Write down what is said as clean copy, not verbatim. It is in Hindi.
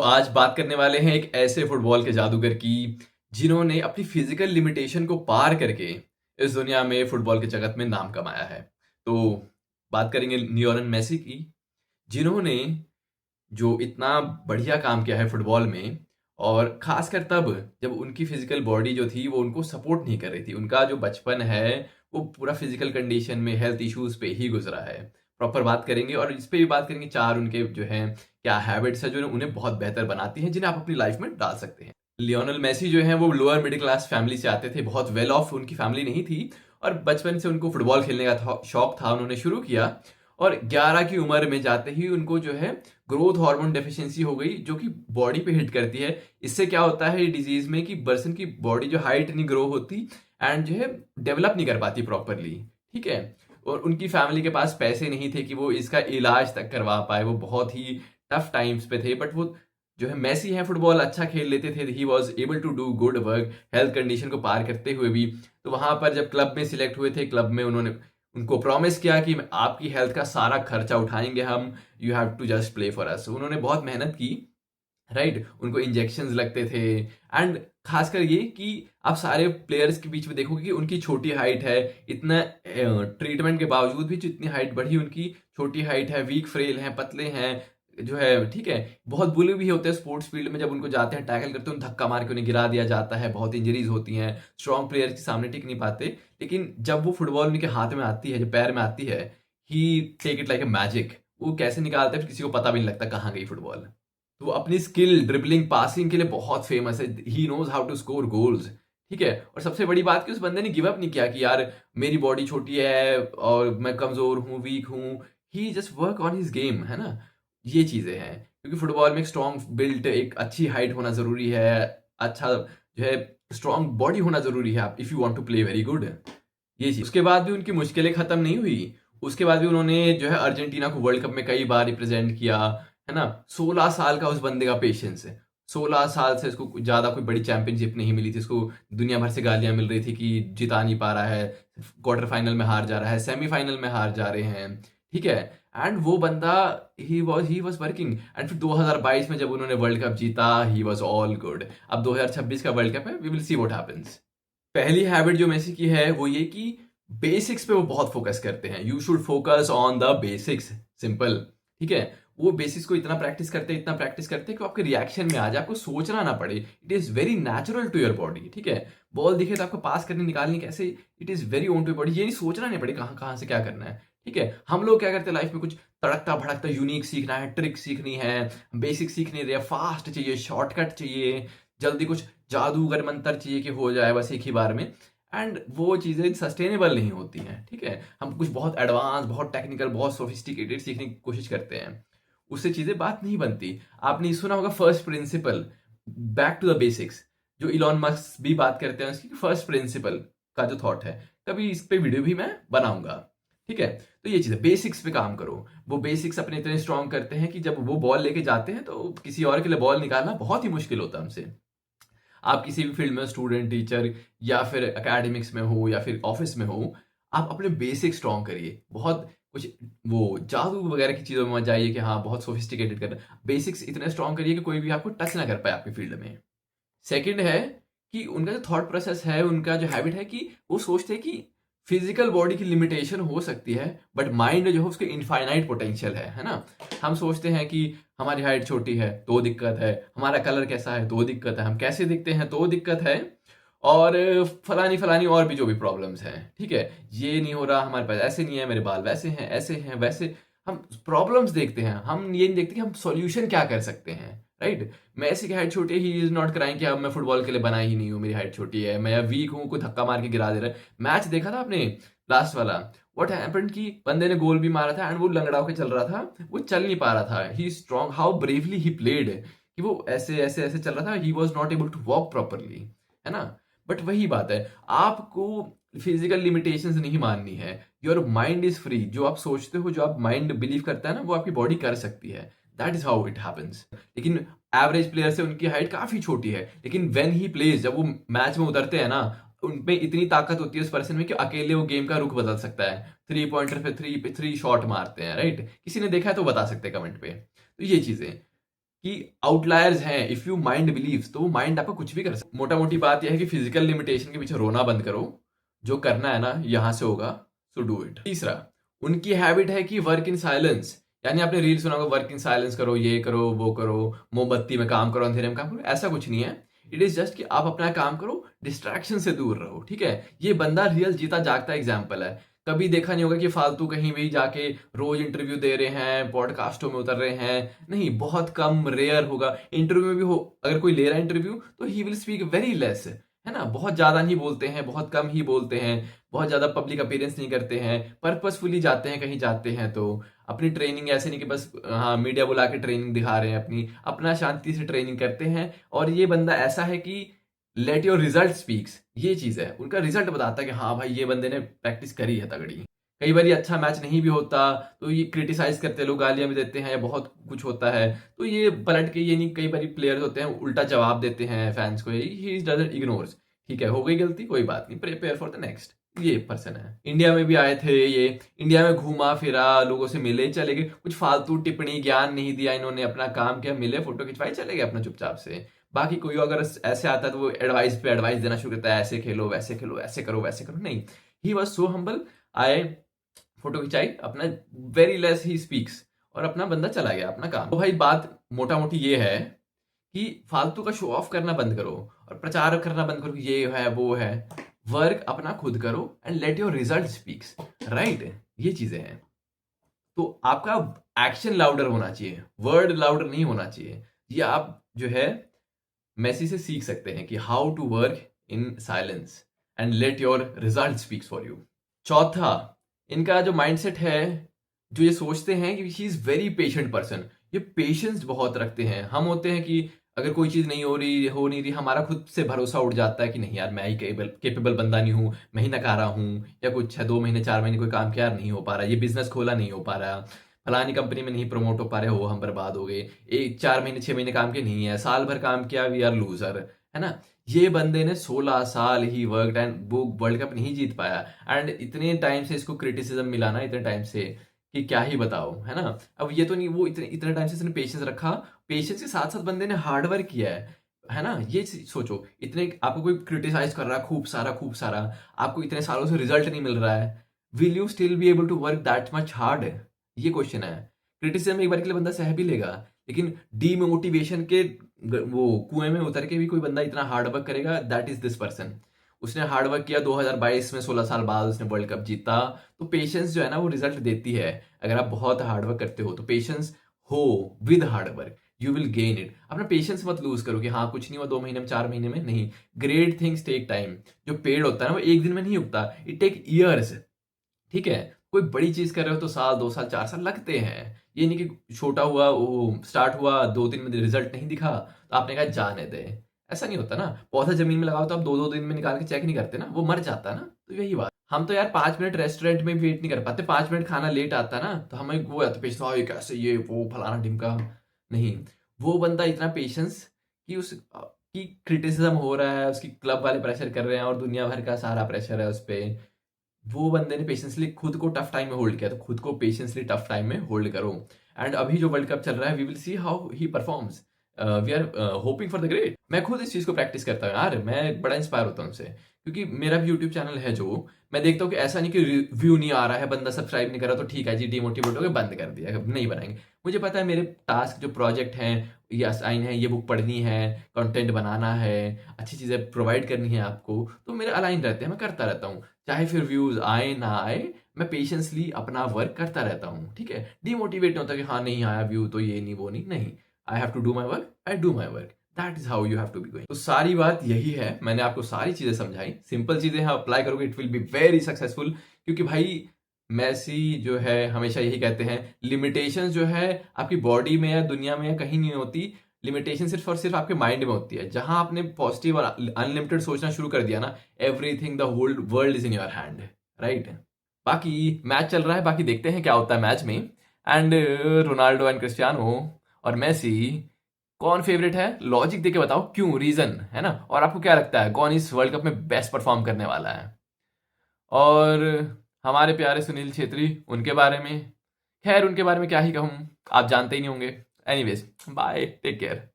तो आज बात करने वाले हैं एक ऐसे फुटबॉल के जादूगर की जिन्होंने अपनी फिजिकल लिमिटेशन को पार करके इस दुनिया में फुटबॉल के जगत में नाम कमाया है। तो बात करेंगे लियोनेल मेसी की, जिन्होंने जो इतना बढ़िया काम किया है फुटबॉल में। और खासकर तब जब उनकी फिजिकल बॉडी जो थी वो उनको सपोर्ट नहीं कर रही थी। उनका जो बचपन है वो पूरा फिजिकल कंडीशन में हेल्थ इश्यूज पे ही गुजरा है। प्रॉपर बात करेंगे और इस पे भी बात करेंगे, चार उनके जो हैं क्या हैबिट्स है जो उन्हें बहुत बेहतर बनाती हैं, जिन्हें आप अपनी लाइफ में डाल सकते हैं। लियोनेल मेसी जो है वो लोअर मिडिल क्लास फैमिली से आते थे, बहुत वेल ऑफ उनकी फैमिली नहीं थी। और बचपन से उनको फुटबॉल खेलने का शौक था, उन्होंने शुरू किया। और 11 की उम्र में जाते ही उनको जो है ग्रोथ हार्मोन डेफिशिएंसी हो गई, जो कि बॉडी पे हिट करती है। इससे क्या होता है डिजीज में कि पर्सन की बॉडी जो हाइट नहीं ग्रो होती एंड जो है डेवलप नहीं कर पाती प्रॉपरली। ठीक है। और उनकी फैमिली के पास पैसे नहीं थे कि वो इसका इलाज तक करवा पाए, वो बहुत ही टफ टाइम्स पे थे। बट वो जो है मेसी है फुटबॉल अच्छा खेल लेते थे, he was able to do good work health condition को पार करते हुए भी। तो वहां पर जब क्लब में सिलेक्ट हुए थे, क्लब में उन्होंने उनको प्रॉमिस किया कि आपकी हेल्थ का सारा खर्चा उठाएंगे हम, you have to just play for us. उन्होंने बहुत मेहनत की, राइट। उनको इंजेक्शंस लगते थे। एंड खासकर ये कि आप सारे प्लेयर्स के बीच में देखोगे कि उनकी छोटी हाइट है, इतना ट्रीटमेंट के बावजूद भी जो इतनी हाइट बढ़ी, उनकी छोटी हाइट है, वीक फ्रेल हैं, पतले हैं जो है। ठीक है। बहुत बुले भी होते हैं स्पोर्ट्स फील्ड में, जब उनको जाते हैं टैकल करते हैं उन्हें धक्का मार के उन्हें गिरा दिया जाता है, बहुत इंजरीज होती हैं, स्ट्रॉन्ग प्लेयर्स के सामने टिक नहीं पाते। लेकिन जब वो फुटबॉल उनके हाथ में आती है, जब पैर में आती है, he take it like a magic. वो कैसे निकालते हैं किसी को पता भी नहीं लगता कहाँ गई फुटबॉल। तो वो अपनी स्किल ड्रिबलिंग पासिंग के लिए बहुत फेमस है, he knows how to score goals. ठीक है। और सबसे बड़ी बात कि उस बंदे ने गिव अप नहीं किया कि यार मेरी बॉडी छोटी है और मैं कमजोर हूँ, वीक हूँ। He just work on his game, है ना। ये चीजें हैं क्योंकि फुटबॉल में एक स्ट्रॉन्ग बिल्ट, एक अच्छी हाइट होना जरूरी है, अच्छा जो है स्ट्रॉन्ग बॉडी होना जरूरी है, आप if you want to play very good. ये चीज उसके बाद भी उनकी मुश्किलें खत्म नहीं हुई। उसके बाद भी उन्होंने जो है अर्जेंटीना को वर्ल्ड कप में कई बार रिप्रेजेंट किया, है ना। 16 साल का उस बंदे का पेशेंस है। 16 साल से इसको ज्यादा कोई बड़ी चैंपियनशिप नहीं मिली थी, इसको दुनिया भर से गालियां मिल रही थी कि जिता नहीं पा रहा है, क्वार्टर फाइनल में हार जा रहा है, सेमीफाइनल में हार जा रहे हैं। ठीक है। एंड वो बंदा ही वॉज वर्किंग। एंड फिर 2022 में जब उन्होंने वर्ल्ड कप जीता, ही वॉज ऑल गुड। अब 2026 का वर्ल्ड कप है, we will see what happens. पहली हैबिट जो मेसी की है वो ये कि बेसिक्स पे वो बहुत फोकस करते हैं। You should focus on the basics, simple. ठीक है। वो बेसिक्स को इतना प्रैक्टिस करते हैं, इतना प्रैक्टिस करते हैं कि वो आपके रिएक्शन में आ जाए, आपको सोचना ना पड़े। It is very natural to your body. ठीक है। बॉल दिखे तो आपको पास करने निकालनी कैसे, it is very own to body. ये नहीं सोचना नहीं पड़े कहाँ कहाँ से क्या करना है। ठीक है। हम लोग क्या करते हैं लाइफ में, कुछ तड़कता भड़कता यूनिक सीखना है, ट्रिक सीखनी है, बेसिक सीख नहीं रहे, फास्ट चाहिए, शॉर्टकट चाहिए, जल्दी कुछ जादूगर मंत्र चाहिए कि हो जाए बस एक ही बार में। एंड वो चीज़ें सस्टेनेबल नहीं होती हैं। ठीक है। हम कुछ बहुत एडवांस, बहुत टेक्निकल, बहुत सोफिस्टिकेटेड सीखने की कोशिश करते हैं, उससे चीज़ें बात नहीं बनती। आपने सुना होगा first principle, back to the basics, जो इलॉन मस्क भी बात करते हैं उसकी फर्स्ट प्रिंसिपल का जो थॉट है। कभी इस पे वीडियो भी मैं बनाऊंगा। ठीक है। तो ये चीज़ है, बेसिक्स पे काम करो। वो बेसिक्स अपने इतने स्ट्रांग करते हैं कि जब वो बॉल लेके जाते हैं तो किसी और के लिए बॉल निकालना बहुत ही मुश्किल होता है हमसे। आप किसी भी फील्ड में, स्टूडेंट, टीचर या फिर एकेडमिक्स में हो या फिर ऑफिस में हो, आप अपने बेसिक स्ट्रॉन्ग करिए। बहुत कुछ वो जादू वगैरह की चीज़ों में मत जाइए कि हाँ बहुत सोफिस्टिकेटेड करना। बेसिक्स इतने स्ट्रॉन्ग करिए कि कोई भी आपको टच ना कर पाए आपकी फील्ड में। सेकंड है कि उनका जो थॉट प्रोसेस है, उनका जो हैबिट है कि वो सोचते हैं कि फिजिकल बॉडी की लिमिटेशन हो सकती है बट माइंड जो है उसके इनफाइनाइट पोटेंशियल है ना। हम सोचते हैं कि हमारी हाइट छोटी है तो दिक्कत है, हमारा कलर कैसा है तो दिक्कत है, हम कैसे दिखते हैं तो दिक्कत है, और फलानी फलानी और भी जो भी प्रॉब्लम्स हैं। ठीक है। ये नहीं हो रहा, हमारे पास ऐसे नहीं है, मेरे बाल वैसे हैं, ऐसे हैं, वैसे। हम प्रॉब्लम्स देखते हैं, हम ये नहीं देखते कि हम सॉल्यूशन क्या कर सकते हैं, राइट। मेसी की हाइट छोटी है, ही इज नॉट क्राइंग कि अब मैं फुटबॉल के लिए बना ही नहीं हूँ, मेरी हाइट छोटी है, मैं वीक हूँ, कोई धक्का मार के गिरा दे रहा है। मैच देखा था आपने लास्ट वाला, व्हाट हैपेंड कि बंदे ने गोल भी मारा था एंड वो लंगड़ा होकर चल रहा था, वो चल नहीं पा रहा था। He strong, how bravely he played, कि वो ऐसे ऐसे ऐसे चल रहा था, he was not able to walk properly, है ना। बट वही बात है, आपको फिजिकल लिमिटेशंस नहीं माननी है। Your mind is free. जो आप सोचते हो, जो आप माइंड बिलीव करता है ना, वो आपकी बॉडी कर सकती है। That is how it happens. लेकिन एवरेज प्लेयर से उनकी हाइट काफी छोटी है, लेकिन व्हेन ही प्लेज, जब वो मैच में उतरते हैं ना, उनपे इतनी ताकत होती है उस पर्सन में कि अकेले वो गेम का रुख बदल सकता है। 3 पॉइंटर पे 3 शॉट मारते हैं, राइट। किसी ने देखा है तो बता सकते हैं कमेंट पे। तो ये चीजें कि आउटलायर्स हैं, इफ यू माइंड बिलीव्स, तो वो माइंड आपका कुछ भी कर सकता है। मोटा मोटी बात यह है कि फिजिकल लिमिटेशन के पीछे रोना बंद करो, जो करना है ना यहां से होगा, सो डू इट। तीसरा, उनकी हैबिट है कि वर्क इन साइलेंस, यानी आपने रील सुना होगा, वर्क इन साइलेंस करो, ये करो वो करो, मोमबत्ती में काम करो, अंधेरे में काम करो। ऐसा कुछ नहीं है, इट इज जस्ट कि आप अपना काम करो, डिस्ट्रैक्शन से दूर रहो, ठीक है। ये बंदा रियल जीता जागता एग्जाम्पल है। कभी देखा नहीं होगा कि फालतू कहीं भी जाके रोज इंटरव्यू दे रहे हैं, पॉडकास्टों में उतर रहे हैं, नहीं, बहुत कम, रेयर होगा। इंटरव्यू में भी हो, अगर कोई ले रहा है इंटरव्यू, तो he will speak very less, है ना, बहुत ज्यादा नहीं बोलते हैं, बहुत कम ही बोलते हैं, बहुत ज्यादा पब्लिक अपीयरेंस नहीं करते हैं, पर्पसफुली जाते हैं कहीं जाते हैं तो। अपनी ट्रेनिंग ऐसे नहीं कि बस हाँ मीडिया बुला के ट्रेनिंग दिखा रहे हैं अपनी, अपना शांति से ट्रेनिंग करते हैं। और ये बंदा ऐसा है कि लेट योर रिजल्ट स्पीक्स, ये चीज है, उनका रिजल्ट बताता है कि हाँ भाई ये बंदे ने प्रैक्टिस करी है तगड़ी। कई बार ये अच्छा मैच नहीं भी होता तो ये क्रिटिसाइज करते हैं लोग, गालियां भी देते हैं, बहुत कुछ होता है, तो ये पलट के, ये नहीं, कई बार प्लेयर्स होते हैं उल्टा जवाब देते हैं फैंस को, ही डजंट इग्नोर्स, ठीक है हो गई गलती कोई बात नहीं, प्रिपेयर फॉर द नेक्स्ट। ये पर्सन है, इंडिया में भी आए थे ये, इंडिया में घूमा फिरा, लोगों से मिले चले गए, कुछ फालतू टिप्पणी ज्ञान नहीं दिया इन्होंने, अपना काम किया, मिले, फोटो खिंचवाई, चले गए अपना चुपचाप से। बाकी कोई अगर ऐसे आता है तो वो एडवाइस पे एडवाइस देना शुरू करता है, ऐसे खेलो वैसे खेलो, ऐसे करो वैसे करो, नहीं, ही वॉज सो हम्बल, आए, फोटो खिंचाई, अपना वेरी लेस ही स्पीक्स, और अपना बंदा चला गया अपना काम। तो भाई बात मोटा मोटी ये है कि फालतू का शो ऑफ करना बंद करो और प्रचार करना बंद करो कि ये है वो है, वर्क अपना खुद करो and let your result speaks, right, ये चीजें हैं। तो आपका एक्शन लाउडर होना चाहिए, वर्ड लाउडर नहीं होना चाहिए। ये आप जो है मेसी से सीख सकते हैं कि how to work in silence and let your result speaks for you. चौथा, इनका जो माइंडसेट है, जो ये सोचते हैं कि he is very patient person, ये पेशेंस बहुत रखते हैं। हम होते हैं कि अगर कोई चीज नहीं हो नहीं रही, हमारा खुद से भरोसा उठ जाता है कि नहीं यार मैं ही केपेबल बंदा नहीं हूँ, मैं ही नकारा हूँ, या कुछ है 2 महीने 4 महीने कोई काम किया नहीं हो पा रहा, ये बिजनेस खोला नहीं हो पा रहा, फलानी कंपनी में नहीं प्रमोट हो पा रहे हो, हम बर्बाद हो गए, 1 4 महीने 6 महीने काम के नहीं है, साल भर काम किया, वी आर लूजर, है ना। ये बंदे ने 16 साल ही वर्क एंड वो वर्ल्ड कप नहीं जीत पाया, एंड इतने टाइम से इसको क्रिटिसिज्म मिला ना, इतने टाइम से, कि क्या ही बताओ, है ना। अब ये तो नहीं, वो इतने इतने टाइम से इसने पेशेंस रखा, पेशेंस के साथ साथ बंदे ने हार्ड वर्क किया है ना। ये सोचो, इतने आपको कोई क्रिटिसाइज कर रहा है खूब सारा, आपको इतने सालों से रिजल्ट नहीं मिल रहा है, will you still be able to work that much hard, ये क्वेश्चन है। क्रिटिसिज्म एक बार के लिए बंदा सह भी लेगा, लेकिन डीमोटिवेशन के वो कुएं में उतर के भी कोई बंदा इतना हार्ड वर्क करेगा, दैट इज दिस पर्सन। उसने हार्ड वर्क किया, 2022 में 16 साल बाद उसने वर्ल्ड कप जीता। तो पेशेंस जो है ना वो रिजल्ट देती है, अगर आप बहुत हार्ड वर्क करते हो तो पेशेंस हो with hard work, you will gain it. अपना पेशेंस मत लूज करो कि हाँ कुछ नहीं हुआ 2 महीने में 4 महीने में, नहीं, ग्रेट थिंग्स टेक टाइम। जो पेड़ होता है ना वो एक दिन में नहीं उगता, इट टेक ईयर्स, ठीक है। कोई बड़ी चीज कर रहे हो तो साल 2 साल 4 साल लगते हैं, ये नहीं कि छोटा हुआ वो स्टार्ट हुआ 2 दिन में रिजल्ट नहीं दिखा तो आपने कहा जाने दे, ऐसा नहीं होता ना। पौधा जमीन में लगाओ तो आप 2 2 दिन में निकाल के चेक नहीं करते ना, वो मर जाता ना। तो यही बात, हम तो यार 5 मिनट रेस्टोरेंट में वेट नहीं कर पाते, 5 मिनट खाना लेट आता ना तो हमें वो आता पेशेंस, ये कैसे ये वो फलाना ढिमका, नहीं, वो बंदा इतना पेशेंस कि उस की क्रिटिसिज्म हो रहा है, उसकी क्लब वाले प्रेशर कर रहे हैं और दुनिया भर का सारा प्रेशर है उस पर, वो बंदे ने पेशेंसली खुद को टफ टाइम में होल्ड किया, तो खुद को पेशेंसली टफ टाइम में होल्ड करो। एंड अभी जो वर्ल्ड कप चल रहा है, we will see how he performs, we are hoping for the great. मैं खुद इस चीज को प्रैक्टिस करता हूँ यार, मैं बड़ा इंस्पायर होता हूँ उनसे, क्योंकि मेरा भी यूट्यूब चैनल है, जो मैं देखता हूँ कि ऐसा नहीं कि व्यू नहीं आ रहा है, बंदा सब्सक्राइब नहीं कर रहा तो ठीक है जी, डिमोटिवेट हो गए, बंद कर दिया, नहीं बनाएंगे। मुझे पता है मेरे टास्क जो प्रोजेक्ट हैं, ये असाइन है, ये बुक पढ़नी है, कंटेंट बनाना है, अच्छी चीजें प्रोवाइड करनी है आपको, तो मेरे अलाइन रहते हैं, मैं करता रहता हूँ, चाहे फिर व्यूज आए ना आए, मैं पेशेंसली अपना वर्क करता रहता हूँ, ठीक है। डिमोटिवेट नहीं होता कि हाँ नहीं आया व्यू तो ये नहीं वो नहीं, नहीं, I have to do my work, I do my work, that is how you have to be going. तो सारी बात यही है, मैंने आपको सारी चीजें समझाई, सिंपल चीजें हैं, अप्लाई करोगे it will be very successful. क्योंकि भाई मैसी जो है हमेशा यही कहते हैं, लिमिटेशन जो है आपकी बॉडी में या दुनिया में या कहीं नहीं होती, लिमिटेशन सिर्फ और सिर्फ आपके माइंड में होती है। जहां आपने पॉजिटिव और अनलिमिटेड सोचना शुरू कर दिया ना, everything the whole world is in your hand, right. बाकी मैच चल रहा है, बाकी देखते हैं क्या होता है मैच में। एंड रोनाल्डो एंड क्रिस्टियानो और मेसी, कौन फेवरेट है, लॉजिक देके बताओ, क्यों, रीजन, है ना। और आपको क्या लगता है कौन इस वर्ल्ड कप में बेस्ट परफॉर्म करने वाला है। और हमारे प्यारे सुनील छेत्री, उनके बारे में, खैर उनके बारे में क्या ही कहूँ, आप जानते ही नहीं होंगे, एनीवेज बाय, टेक केयर।